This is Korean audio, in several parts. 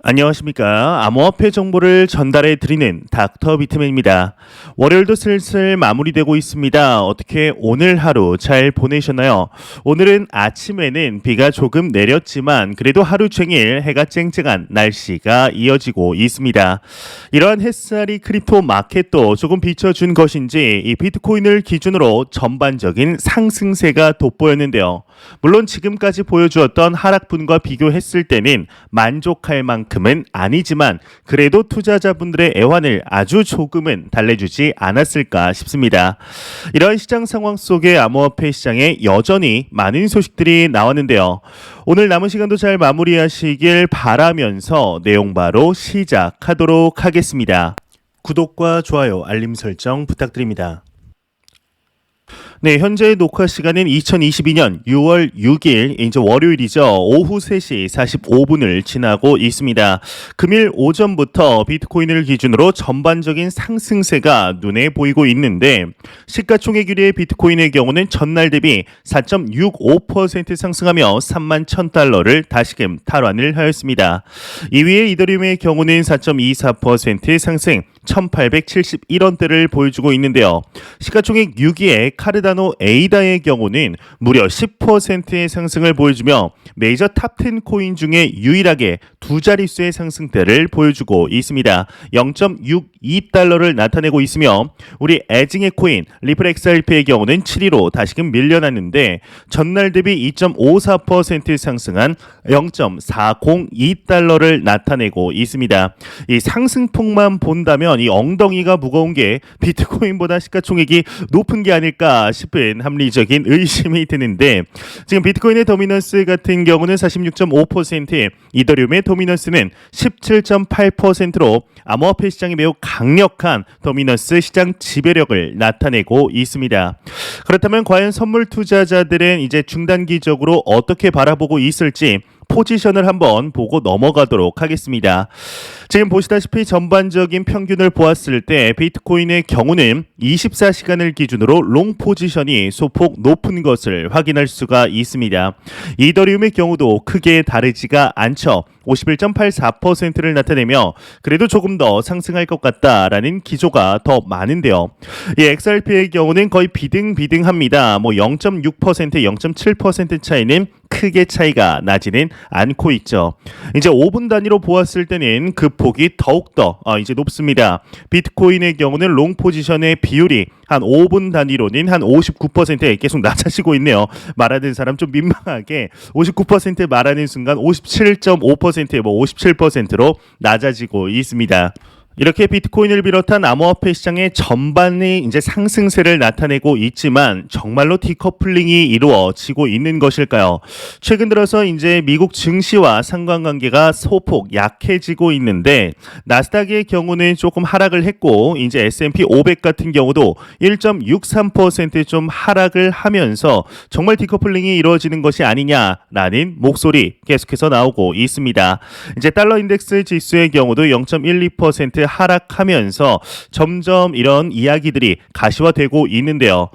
안녕하십니까. 암호화폐 정보를 전달해 드리는 닥터 비트맨입니다. 월요일도 슬슬 마무리되고 있습니다. 어떻게 오늘 하루 잘 보내셨나요? 오늘은 아침에는 비가 조금 내렸지만 그래도 하루 종일 해가 쨍쨍한 날씨가 이어지고 있습니다. 이러한 햇살이 크립토 마켓도 조금 비춰준 것인지 이 비트코인을 기준으로 전반적인 상승세가 돋보였는데요. 물론 지금까지 보여주었던 하락분과 비교했을 때는 만족할 만큼은 아니지만 그래도 투자자분들의 애환을 아주 조금은 달래주지 않았을까 싶습니다. 이런 시장 상황 속에 암호화폐 시장에 여전히 많은 소식들이 나왔는데요. 오늘 남은 시간도 잘 마무리하시길 바라면서 내용 바로 시작하도록 하겠습니다. 구독과 좋아요, 알림 설정 부탁드립니다. 네, 현재 녹화 시간은 2022년 6월 6일 이제 월요일이죠. 오후 3시 45분을 지나고 있습니다. 금일 오전부터 비트코인을 기준으로 전반적인 상승세가 눈에 보이고 있는데 시가총액 1위의 비트코인의 경우는 전날 대비 4.65% 상승하며 31,000달러를 다시금 탈환을 하였습니다. 2위의 이더리움의 경우는 4.24% 상승 1,871원대를 보여주고 있는데요. 시가총액 6위의 카르다노 에이다의 경우는 무려 10%의 상승을 보여주며 메이저 탑10 코인 중에 유일하게 두 자릿수의 상승대를 보여주고 있습니다. 0.62달러를 나타내고 있으며 우리 애증의 코인 리플 XRP의 경우는 7위로 다시금 밀려났는데 전날 대비 2.54% 상승한 0.402달러를 나타내고 있습니다. 이 상승폭만 본다면 이 엉덩이가 무거운 게 비트코인보다 시가총액이 높은 게 아닐까 싶은 합리적인 의심이 드는데 지금 비트코인의 도미넌스 같은 경우는 46.5%, 이더리움의 도미넌스는 17.8%로 암호화폐 시장이 매우 강력한 도미넌스 시장 지배력을 나타내고 있습니다. 그렇다면 과연 선물 투자자들은 이제 중단기적으로 어떻게 바라보고 있을지 포지션을 한번 보고 넘어가도록 하겠습니다. 지금 보시다시피 전반적인 평균을 보았을 때 비트코인의 경우는 24시간을 기준으로 롱 포지션이 소폭 높은 것을 확인할 수가 있습니다. 이더리움의 경우도 크게 다르지가 않죠. 51.84%를 나타내며 그래도 조금 더 상승할 것 같다라는 기조가 더 많은데요. 이 XRP의 경우는 거의 비등비등합니다. 0.6%, 0.7% 차이는 크게 차이가 나지는 않고 있죠. 이제 5분 단위로 보았을 때는 그 폭이 더욱더 이제 높습니다. 비트코인의 경우는 롱 포지션의 비율이 한 5분 단위로는 한 59%에 계속 낮아지고 있네요. 말하는 사람 좀 민망하게 59% 말하는 순간 57.5% 57%로 낮아지고 있습니다. 이렇게 비트코인을 비롯한 암호화폐 시장의 전반이 이제 상승세를 나타내고 있지만 정말로 디커플링이 이루어지고 있는 것일까요? 최근 들어서 이제 미국 증시와 상관관계가 소폭 약해지고 있는데 나스닥의 경우는 조금 하락을 했고 이제 S&P 500 같은 경우도 1.63% 좀 하락을 하면서 정말 디커플링이 이루어지는 것이 아니냐라는 목소리 계속해서 나오고 있습니다. 이제 달러 인덱스 지수의 경우도 0.12% 하락하면서 점점 이런 이야기들이 가시화되고 있는데요.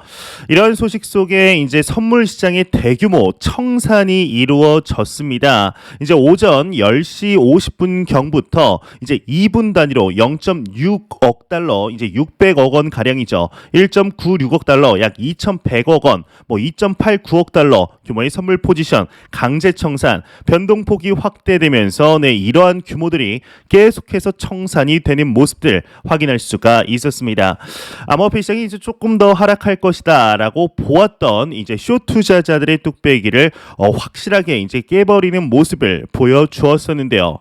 이런 소식 속에 이제 선물 시장의 대규모 청산이 이루어졌습니다. 이제 오전 10시 50분 경부터 이제 2분 단위로 0.6억 달러, 이제 600억 원 가량이죠. 1.96억 달러, 약 2,100억 원, 2.89억 달러 규모의 선물 포지션 강제 청산, 변동폭이 확대되면서 이러한 규모들이 계속해서 청산이 되는 모습들 확인할 수가 있었습니다. 암호화폐 시장이 이제 조금 더 하락할 것이다라고 보았던 이제 숏 투자자들의 뚝배기를 확실하게 이제 깨버리는 모습을 보여주었었는데요.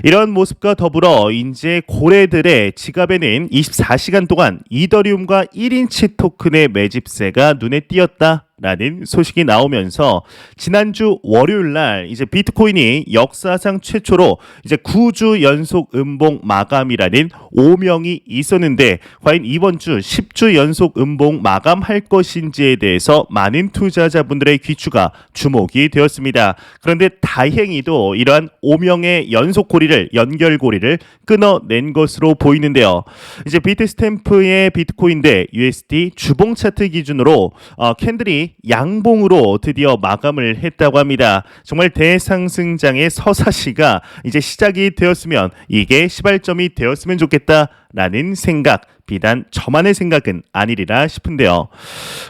이런 모습과 더불어 이제 고래들의 지갑에는 24시간 동안 이더리움과 1인치 토큰의 매집세가 눈에 띄었다. 라는 소식이 나오면서 지난주 월요일 날 이제 비트코인이 역사상 최초로 이제 9주 연속 음봉 마감이라는 오명이 있었는데 과연 이번 주 10주 연속 음봉 마감할 것인지에 대해서 많은 투자자분들의 귀추가 주목이 되었습니다. 그런데 다행히도 이러한 오명의 연속고리를 연결고리를 끊어낸 것으로 보이는데요. 이제 비트스탬프의 비트코인 대 USD 주봉 차트 기준으로 캔들이 시작이 양봉으로 드디어 마감을 했다고 합니다. 정말 대상승장의 서사시가 이제 시작이 되었으면 이게 시발점이 되었으면 좋겠다라는 생각, 비단 저만의 생각은 아니리라 싶은데요.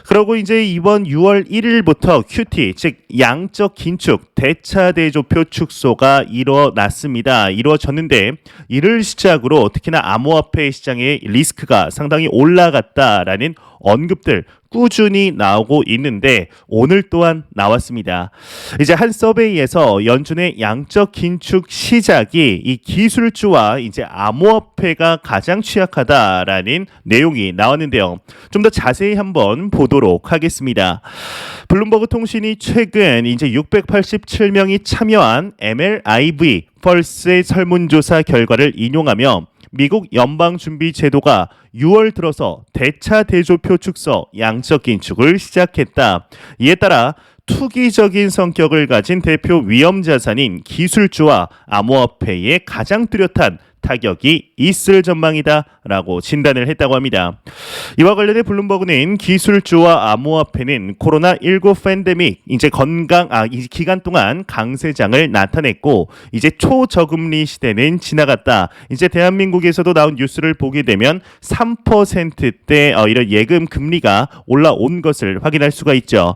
그리고 이제 이번 6월 1일부터 QT, 즉 양적 긴축 대차대조표 축소가 이루어졌는데 이를 시작으로 특히나 암호화폐 시장의 리스크가 상당히 올라갔다라는 언급들 꾸준히 나오고 있는데 오늘 또한 나왔습니다. 이제 한 서베이에서 연준의 양적 긴축 시작이 이 기술주와 이제 암호화폐가 가장 취약하다라는 내용이 나왔는데요. 좀 더 자세히 한번 보도록 하겠습니다. 블룸버그 통신이 최근 이제 687명이 참여한 MLIV 펄스의 설문조사 결과를 인용하며 미국 연방준비제도가 6월 들어서 대차대조표 축소 양적 긴축을 시작했다. 이에 따라 투기적인 성격을 가진 대표 위험자산인 기술주와 암호화폐에 가장 뚜렷한 타격이 있을 전망이다라고 진단을 했다고 합니다. 이와 관련해 블룸버그는 기술주와 암호화폐는 코로나19 팬데믹 이제 이 기간 동안 강세장을 나타냈고 이제 초저금리 시대는 지나갔다. 이제 대한민국에서도 나온 뉴스를 보게 되면 3%대 이런 예금 금리가 올라온 것을 확인할 수가 있죠.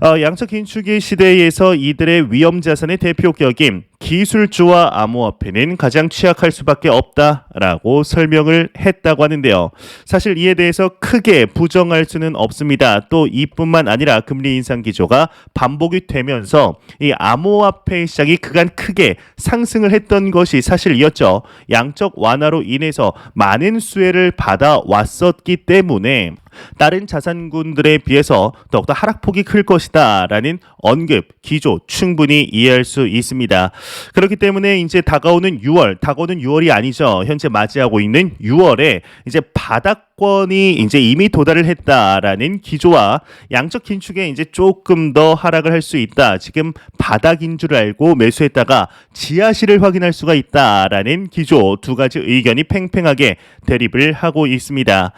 양적 긴축의 시대에서 이들의 위험 자산의 대표격인 기술주와 암호화폐는 가장 취약할 수밖에 없다라고 설명을 했다고 하는데요. 사실 이에 대해서 크게 부정할 수는 없습니다. 또 이뿐만 아니라 금리 인상 기조가 반복이 되면서 이 암호화폐 시장이 그간 크게 상승을 했던 것이 사실이었죠. 양적 완화로 인해서 많은 수혜를 받아왔었기 때문에 다른 자산군들에 비해서 더욱더 하락폭이 클 것이다 라는 언급, 기조 충분히 이해할 수 있습니다. 그렇기 때문에 이제 다가오는 6월이 아니죠. 현재 맞이하고 있는 6월에 이제 바닥권이 이제 이미 도달을 했다라는 기조와 양적 긴축에 이제 조금 더 하락을 할 수 있다. 지금 바닥인 줄 알고 매수했다가 지하실을 확인할 수가 있다라는 기조 두 가지 의견이 팽팽하게 대립을 하고 있습니다.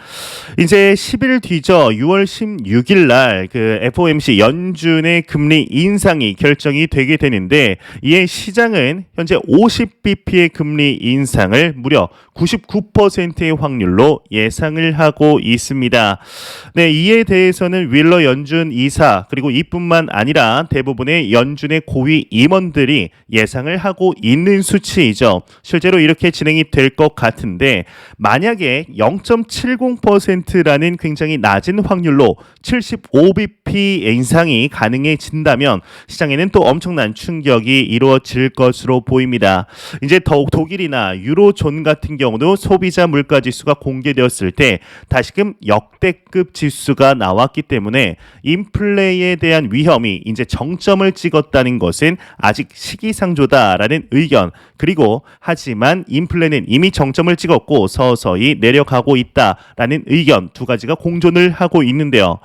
이제 10일 뒤죠. 6월 16일 날 그 FOMC 연준의 금리 인상이 결정이 되게 되는데 이에 시장은 현재 50bp의 금리 인상을 무려 99%의 확률로 예상을 하고 있습니다. 네, 이에 대해서는 윌러 연준 이사 그리고 이뿐만 아니라 대부분의 연준의 고위 임원들이 예상을 하고 있는 수치이죠. 실제로 이렇게 진행이 될 것 같은데 만약에 0.70%라는 굉장히 낮은 확률로 75bp 인상이 가능해진다면 시장에는 또 엄청난 충격이 이루어질 것으로 보입니다. 이제 더욱 독일이나 유로존 같은 경우도 소비자 물가 지수가 공개되었을 때 다시금 역대급 지수가 나왔기 때문에 인플레에 대한 위험이 이제 정점을 찍었다는 것은 아직 시기상조다라는 의견 그리고 하지만 인플레는 이미 정점을 찍었고 서서히 내려가고 있다라는 의견 두 가지가 공존을 하고 있는데요.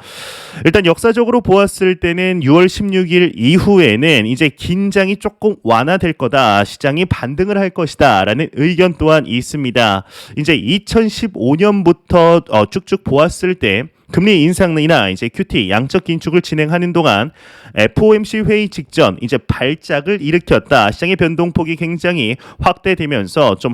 일단 역사적으로 보았을 때는 6월 16일 이후에는 이제 긴장이 조금 완화될 거다. 시장이 반등을 할 것이다. 라는 의견 또한 있습니다. 이제 2015년부터 쭉쭉 보았을 때 금리 인상이나 이제 QT 양적 긴축을 진행하는 동안 FOMC 회의 직전 이제 발작을 일으켰다. 시장의 변동폭이 굉장히 확대되면서 좀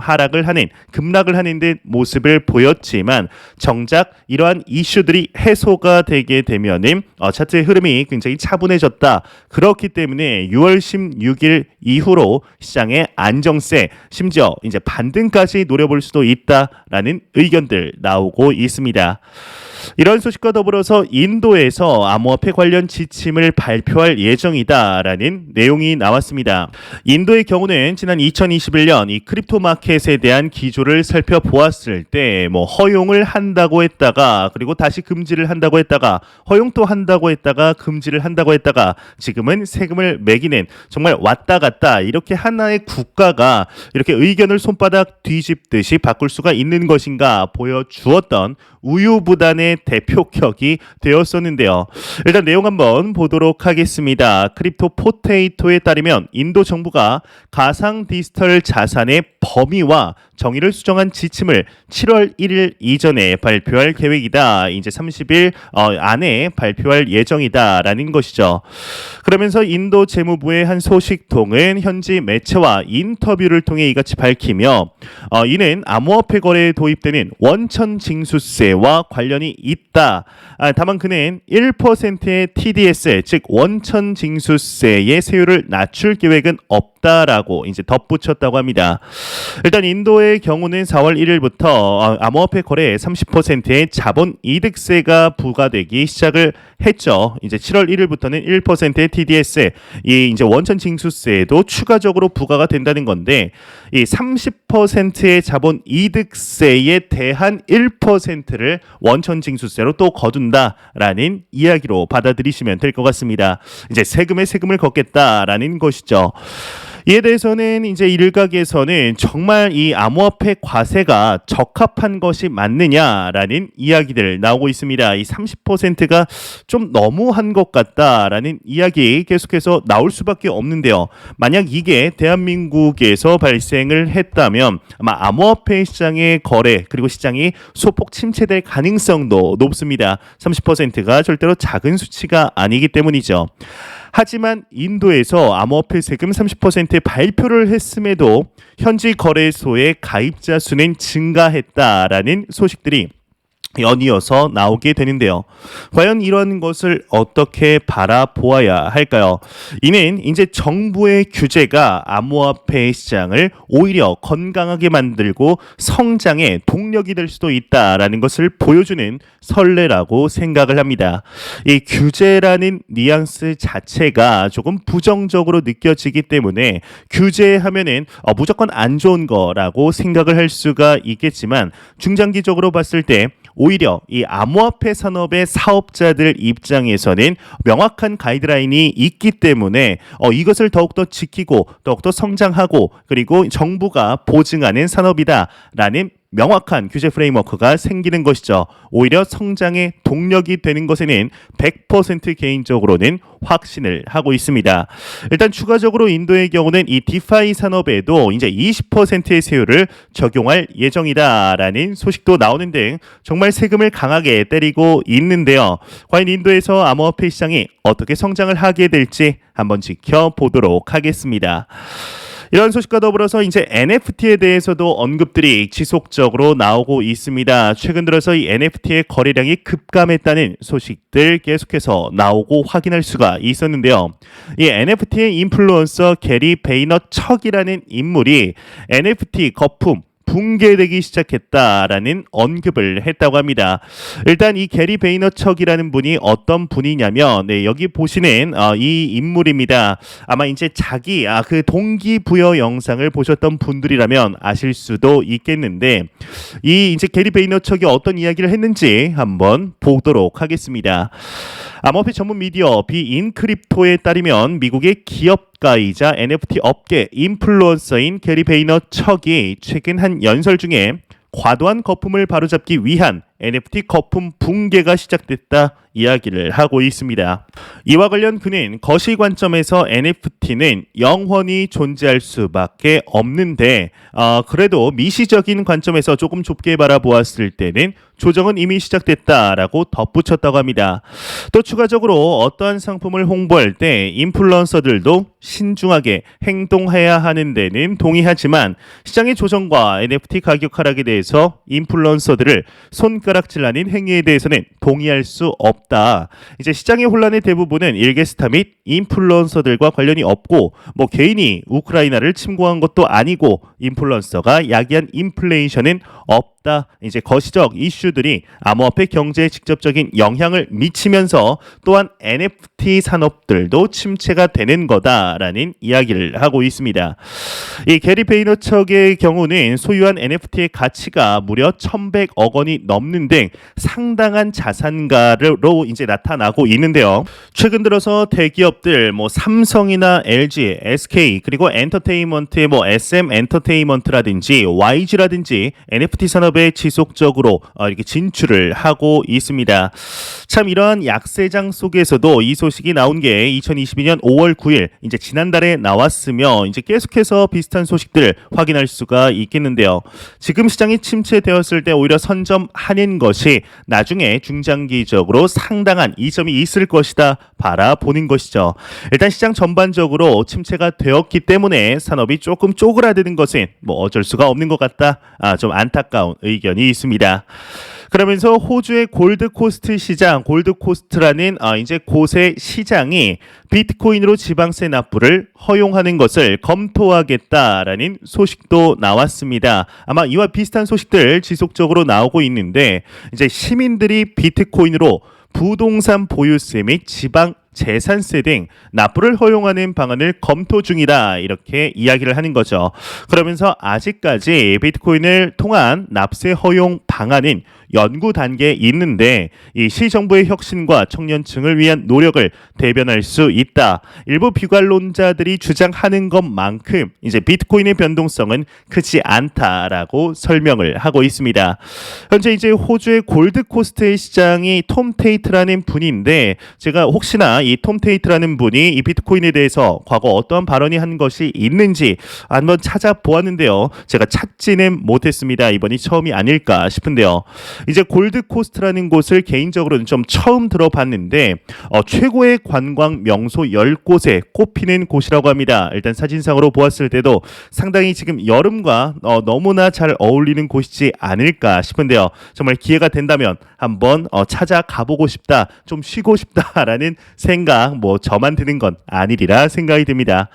급락을 하는 듯 모습을 보였지만 정작 이러한 이슈들이 해소가 되게 되면은 차트의 흐름이 굉장히 차분해졌다. 그렇기 때문에 6월 16일 이후로 시장의 안정세 심지어 이제 반등까지 노려볼 수도 있다라는 의견들 나오고 있습니다. 이런 소식과 더불어서 인도에서 암호화폐 관련 지침을 발표할 예정이다라는 내용이 나왔습니다. 인도의 경우는 지난 2021년 이 크립토 마켓에 대한 기조를 살펴보았을 때 뭐 허용을 한다고 했다가 그리고 다시 금지를 한다고 했다가 허용도 한다고 했다가 금지를 한다고 했다가 지금은 세금을 매기는 정말 왔다 갔다 이렇게 하나의 국가가 이렇게 의견을 손바닥 뒤집듯이 바꿀 수가 있는 것인가 보여주었던 우유부단의 시장의 대표격이 되었었는데요. 일단 내용 한번 보도록 하겠습니다. 크립토 포테이토에 따르면 인도 정부가 가상 디지털 자산의 범위와 정의를 수정한 지침을 7월 1일 이전에 발표할 계획이다. 이제 30일 안에 발표할 예정이다라는 것이죠. 그러면서 인도 재무부의 한 소식통은 현지 매체와 인터뷰를 통해 이같이 밝히며 이는 암호화폐 거래에 도입되는 원천 징수세와 관련이 있다. 다만 그는 1%의 TDS 즉 원천 징수세의 세율을 낮출 계획은 없다라고 이제 덧붙였다고 합니다. 일단 인도의 경우는 4월 1일부터 암호화폐 거래에 30%의 자본 이득세가 부과되기 시작을 했죠. 이제 7월 1일부터는 1%의 TDS, 이 이제 원천 징수세도 추가적으로 부과가 된다는 건데, 이 30%의 자본 이득세에 대한 1%를 원천 징수세로 또 거둔다라는 이야기로 받아들이시면 될 것 같습니다. 이제 세금에 세금을 걷겠다라는 것이죠. 이에 대해서는 이제 일각에서는 정말 이 암호화폐 과세가 적합한 것이 맞느냐라는 이야기들 나오고 있습니다. 이 30%가 좀 너무한 것 같다라는 이야기 계속해서 나올 수밖에 없는데요. 만약 이게 대한민국에서 발생을 했다면 아마 암호화폐 시장의 거래 그리고 시장이 소폭 침체될 가능성도 높습니다. 30%가 절대로 작은 수치가 아니기 때문이죠. 하지만 인도에서 암호화폐 세금 30%의 발표를 했음에도 현지 거래소의 가입자 수는 증가했다라는 소식들이 연이어서 나오게 되는데요. 과연 이런 것을 어떻게 바라보아야 할까요? 이는 이제 정부의 규제가 암호화폐 시장을 오히려 건강하게 만들고 성장의 동력이 될 수도 있다라는 것을 보여주는 선례라고 생각을 합니다. 이 규제라는 뉘앙스 자체가 조금 부정적으로 느껴지기 때문에 규제하면은 무조건 안 좋은 거라고 생각을 할 수가 있겠지만 중장기적으로 봤을 때 오히려 이 암호화폐 산업의 사업자들 입장에서는 명확한 가이드라인이 있기 때문에 이것을 더욱더 지키고 더욱더 성장하고 그리고 정부가 보증하는 산업이다라는 명확한 규제 프레임워크가 생기는 것이죠. 오히려 성장의 동력이 되는 것에는 100% 개인적으로는 확신을 하고 있습니다. 일단 추가적으로 인도의 경우는 이 디파이 산업에도 이제 20%의 세율을 적용할 예정이다라는 소식도 나오는 등 정말 세금을 강하게 때리고 있는데요. 과연 인도에서 암호화폐 시장이 어떻게 성장을 하게 될지 한번 지켜보도록 하겠습니다. 이런 소식과 더불어서 이제 NFT에 대해서도 언급들이 지속적으로 나오고 있습니다. 최근 들어서 이 NFT의 거래량이 급감했다는 소식들 계속해서 나오고 확인할 수가 있었는데요. 이 NFT의 인플루언서 게리 베이너척이라는 인물이 NFT 거품 붕괴되기 시작했다라는 언급을 했다고 합니다. 일단 이 게리 베이너척이라는 분이 어떤 분이냐면 여기 보시는 이 인물입니다. 아마 이제 자기 그 동기부여 영상을 보셨던 분들이라면 아실 수도 있겠는데 이 이제 게리 베이너척이 어떤 이야기를 했는지 한번 보도록 하겠습니다. 암호화폐 전문 미디어 비인크립토에 따르면 미국의 기업가이자 NFT 업계 인플루언서인 게리 베이너척이 최근 한 연설 중에 과도한 거품을 바로잡기 위한 NFT 거품 붕괴가 시작됐다 이야기를 하고 있습니다. 이와 관련 그는 거시 관점에서 NFT는 영원히 존재할 수밖에 없는데 그래도 미시적인 관점에서 조금 좁게 바라보았을 때는 조정은 이미 시작됐다라고 덧붙였다고 합니다. 또 추가적으로 어떠한 상품을 홍보할 때 인플루언서들도 신중하게 행동해야 하는 데는 동의하지만 시장의 조정과 NFT 가격 하락에 대해서 인플루언서들을 손가락질하는 행위에 대해서는 동의할 수 없다. 이제 시장의 혼란의 대부분은 일개스타 및 인플루언서들과 관련이 없고 개인이 우크라이나를 침공한 것도 아니고 인플루언서가 야기한 인플레이션은 없다. 이제 거시적 이슈들이 암호화폐 경제에 직접적인 영향을 미치면서 또한 NFT 산업들도 침체가 되는 거다라는 이야기를 하고 있습니다. 이 게리 베이너척의 경우는 소유한 NFT의 가치가 무려 1,100억 원이 넘는 등 상당한 자산가로 이제 나타나고 있는데요. 최근 들어서 대기업들 삼성이나 LG, SK 그리고 엔터테인먼트의 SM 엔터테인먼트라든지 YG라든지 NFT 산업 산업에 지속적으로 이렇게 진출을 하고 있습니다. 참 이러한 약세장 속에서도 이 소식이 나온 게 2022년 5월 9일 이제 지난달에 나왔으며 이제 계속해서 비슷한 소식들을 확인할 수가 있겠는데요. 지금 시장이 침체되었을 때 오히려 선점하는 것이 나중에 중장기적으로 상당한 이점이 있을 것이다 바라보는 것이죠. 일단 시장 전반적으로 침체가 되었기 때문에 산업이 조금 쪼그라드는 것은 뭐 어쩔 수가 없는 것 같다. 좀 안타까운 의견이 있습니다. 그러면서 호주의 골드코스트 시장, 골드코스트라는 이제 곳의 시장이 비트코인으로 지방세 납부를 허용하는 것을 검토하겠다라는 소식도 나왔습니다. 아마 이와 비슷한 소식들 지속적으로 나오고 있는데 이제 시민들이 비트코인으로 부동산 보유세 및 지방 재산세 등 납부를 허용하는 방안을 검토 중이다 이렇게 이야기를 하는 거죠. 그러면서 아직까지 비트코인을 통한 납세 허용 방안은 연구 단계에 있는데 이 시정부의 혁신과 청년층을 위한 노력을 대변할 수 있다. 일부 비관론자들이 주장하는 것만큼 이제 비트코인의 변동성은 크지 않다라고 설명을 하고 있습니다. 현재 이제 호주의 골드코스트의 시장이 톰 테이트라는 분인데 제가 혹시나 이 톰 테이트라는 분이 이 비트코인에 대해서 과거 어떠한 발언이 한 것이 있는지 한번 찾아보았는데요. 제가 찾지는 못했습니다. 이번이 처음이 아닐까 싶은데요. 이제 골드코스트라는 곳을 개인적으로는 좀 처음 들어봤는데 최고의 관광 명소 10곳에 꼽히는 곳이라고 합니다. 일단 사진상으로 보았을 때도 상당히 지금 여름과 너무나 잘 어울리는 곳이지 않을까 싶은데요. 정말 기회가 된다면 한번 찾아가 보고 싶다, 좀 쉬고 싶다라는 생각 뭐 저만 드는 건 아니리라 생각이 듭니다.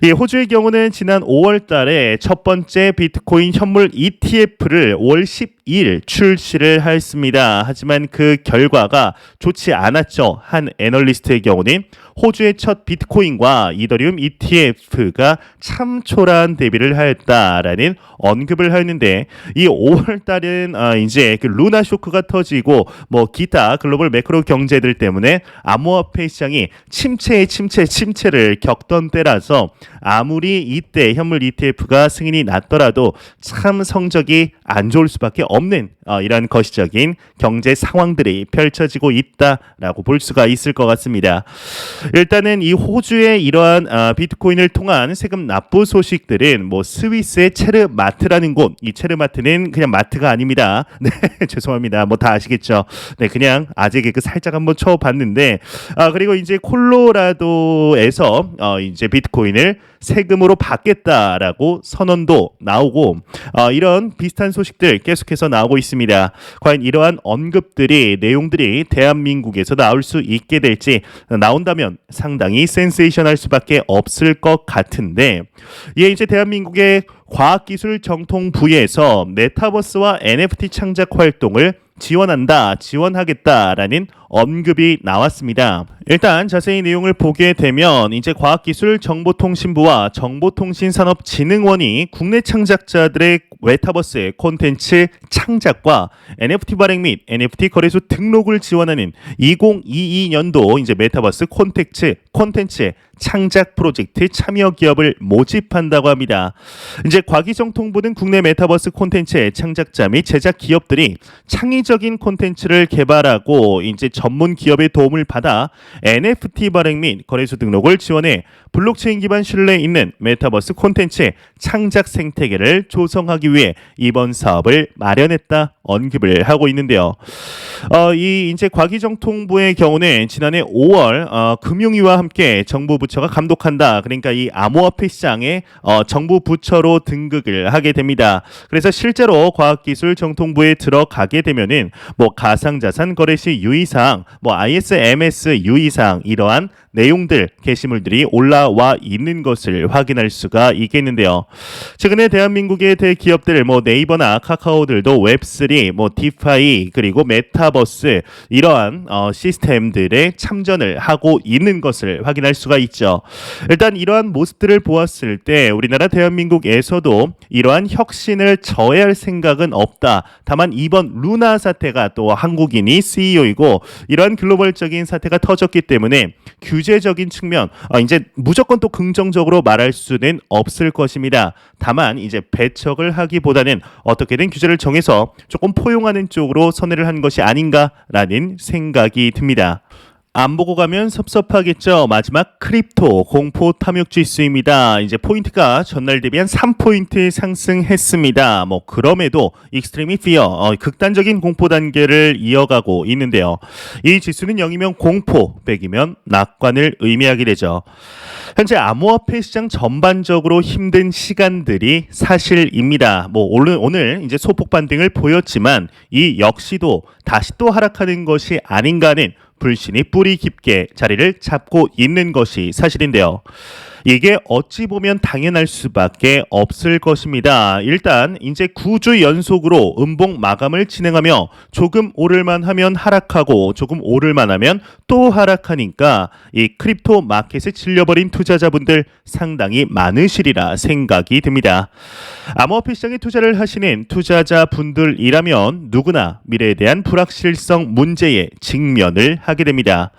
이 호주의 경우는 지난 5월 달에 첫 번째 비트코인 현물 ETF를 5월 12일 출시를 했습니다. 하지만 그 결과가 좋지 않았죠. 한 애널리스트의 경우는 호주의 첫 비트코인과 이더리움 ETF가 참 초라한 대비를 하였다라는 언급을 하였는데 이 5월 달은 이제 그 루나 쇼크가 터지고 뭐 기타 글로벌 매크로 경제들 때문에 암호화폐 시장이 침체를 겪던 때라서 아무리 이때 현물 ETF가 승인이 났더라도 참 성적이 안 좋을 수밖에 없는 이런 거시적인 경제 상황들이 펼쳐지고 있다라고 볼 수가 있을 것 같습니다. 일단은 이 호주의 이러한 비트코인을 통한 세금 납부 소식들은 뭐 스위스의 체르마트라는 곳, 이 체르마트는 그냥 마트가 아닙니다. 네, 죄송합니다. 뭐 다 아시겠죠. 네, 그냥 아재 개그 살짝 한번 쳐봤는데 그리고 이제 콜로라도에서 이제 비트코인을 세금으로 받겠다라고 선언도 나오고 이런 비슷한 소식들 계속해서 나오고 있습니다. 과연 이러한 언급들이 내용들이 대한민국에서 나올 수 있게 될지 나온다면 상당히 센세이션할 수밖에 없을 것 같은데 이게 이제 대한민국의 과학기술정통부에서 메타버스와 NFT 창작 활동을 지원하겠다라는 언급이 나왔습니다. 일단 자세히 내용을 보게 되면 이제 과학기술정보통신부와 정보통신산업진흥원이 국내 창작자들의 메타버스의 콘텐츠 창작과 NFT 발행 및 NFT 거래소 등록을 지원하는 2022년도 이제 메타버스 콘텐츠 창작 프로젝트 참여 기업을 모집한다고 합니다. 이제 과기정통부는 국내 메타버스 콘텐츠의 창작자 및 제작 기업들이 창의적인 콘텐츠를 개발하고 이제 전문 기업의 도움을 받아 NFT 발행 및 거래소 등록을 지원해 블록체인 기반 신뢰 있는 메타버스 콘텐츠 창작 생태계를 조성하기 위해 이번 사업을 마련했다 언급을 하고 있는데요. 이 이제 과기정통부의 경우는 지난해 5월 금융위와 함께 정부 부처가 감독한다. 그러니까 이 암호화폐 시장에 정부 부처로 등극을 하게 됩니다. 그래서 실제로 과학기술정통부에 들어가게 되면은 뭐 가상자산 거래 시 유의사항, 뭐 ISMS 유의사항 이러한 내용들 게시물들이 올라와 있는 것을 확인할 수가 있겠는데요. 최근에 대한민국의 대기업들 뭐 네이버나 카카오들도 웹3, 뭐 디파이 그리고 메타버스 이러한 시스템들에 참전을 하고 있는 것을 확인할 수가 있죠. 일단 이러한 모습들을 보았을 때 우리나라 대한민국에서도 이러한 혁신을 저해할 생각은 없다. 다만 이번 루나 사태가 또 한국인이 CEO이고 이러한 글로벌적인 사태가 터졌기 때문에 규제적인 측면 이제 무조건 또 긍정적으로 말할 수는 없을 것입니다. 다만 이제 배척을 하기보다는 어떻게든 규제를 정해서 조금 포용하는 쪽으로 선회를 한 것이 아닌가라는 생각이 듭니다. 안 보고 가면 섭섭하겠죠. 마지막 크립토 공포 탐욕 지수입니다. 이제 포인트가 전날 대비 한 3포인트 상승했습니다. 그럼에도 익스트리미 피어 극단적인 공포 단계를 이어가고 있는데요. 이 지수는 0이면 공포, 100이면 낙관을 의미하게 되죠. 현재 암호화폐 시장 전반적으로 힘든 시간들이 사실입니다. 오늘 이제 소폭 반등을 보였지만 이 역시도 다시 또 하락하는 것이 아닌가 하는 불신이 뿌리 깊게 자리를 잡고 있는 것이 사실인데요. 이게 어찌 보면 당연할 수밖에 없을 것입니다. 일단 이제 9주 연속으로 음봉 마감을 진행하며 조금 오를만 하면 하락하고 조금 오를만 하면 또 하락하니까 이 크립토 마켓에 질려버린 투자자분들 상당히 많으시리라 생각이 듭니다. 암호화폐 시장에 투자를 하시는 투자자분들이라면 누구나 미래에 대한 불확실성 문제에 직면을 하게 됩니다.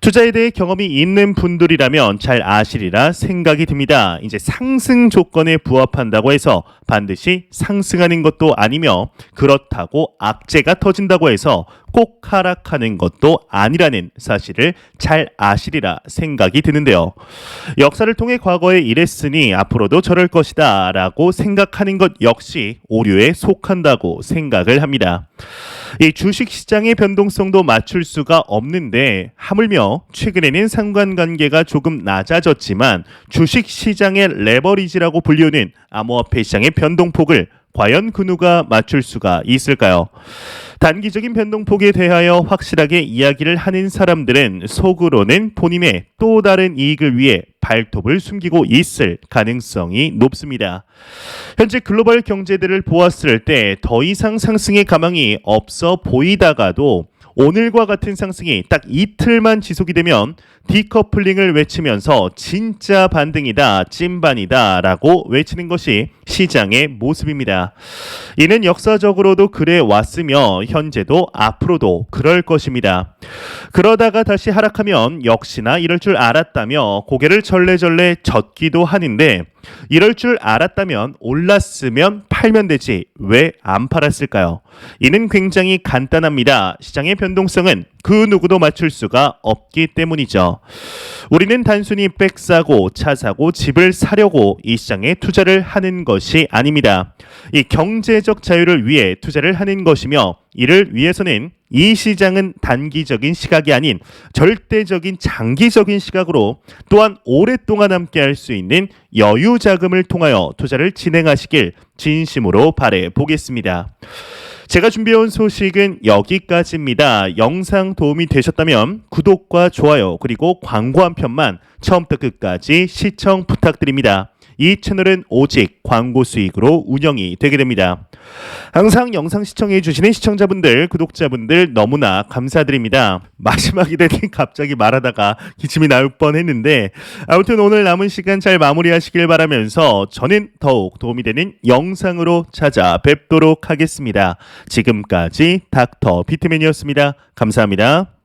투자에 대해 경험이 있는 분들이라면 잘 아시리라 생각이 듭니다. 이제 상승 조건에 부합한다고 해서 반드시 상승하는 것도 아니며 그렇다고 악재가 터진다고 해서 꼭 하락하는 것도 아니라는 사실을 잘 아시리라 생각이 드는데요. 역사를 통해 과거에 이랬으니 앞으로도 저럴 것이다 라고 생각하는 것 역시 오류에 속한다고 생각을 합니다. 이 주식시장의 변동성도 맞출 수가 없는데 하물며 최근에는 상관관계가 조금 낮아졌지만 주식시장의 레버리지라고 불리우는 암호화폐 시장의 변동폭을 과연 그 누가 맞출 수가 있을까요? 단기적인 변동폭에 대하여 확실하게 이야기를 하는 사람들은 속으로는 본인의 또 다른 이익을 위해 발톱을 숨기고 있을 가능성이 높습니다. 현재 글로벌 경제들을 보았을 때 더 이상 상승의 가망이 없어 보이다가도 오늘과 같은 상승이 딱 이틀만 지속이 되면 디커플링을 외치면서 진짜 반등이다, 찐반이다 라고 외치는 것이 시장의 모습입니다. 이는 역사적으로도 그래 왔으며 현재도 앞으로도 그럴 것입니다. 그러다가 다시 하락하면 역시나 이럴 줄 알았다며 고개를 절레절레 젓기도 하는데 이럴 줄 알았다면 올랐으면 팔면 되지 왜 안 팔았을까요? 이는 굉장히 간단합니다. 시장의 변동성은 그 누구도 맞출 수가 없기 때문이죠. 우리는 단순히 백 사고 차 사고 집을 사려고 이 시장에 투자를 하는 것이 아닙니다. 이 경제적 자유를 위해 투자를 하는 것이며 이를 위해서는 이 시장은 단기적인 시각이 아닌 절대적인 장기적인 시각으로 또한 오랫동안 함께할 수 있는 여유 자금을 통하여 투자를 진행하시길 진심으로 바라 보겠습니다. 제가 준비해온 소식은 여기까지입니다. 영상 도움이 되셨다면 구독과 좋아요 그리고 광고 한 편만 처음부터 끝까지 시청 부탁드립니다. 이 채널은 오직 광고 수익으로 운영이 되게 됩니다. 항상 영상 시청해 주시는 시청자분들, 구독자분들 너무나 감사드립니다. 마지막이 되니 갑자기 말하다가 기침이 나올 뻔했는데 아무튼 오늘 남은 시간 잘 마무리하시길 바라면서 저는 더욱 도움이 되는 영상으로 찾아뵙도록 하겠습니다. 지금까지 닥터 비트맨이었습니다. 감사합니다.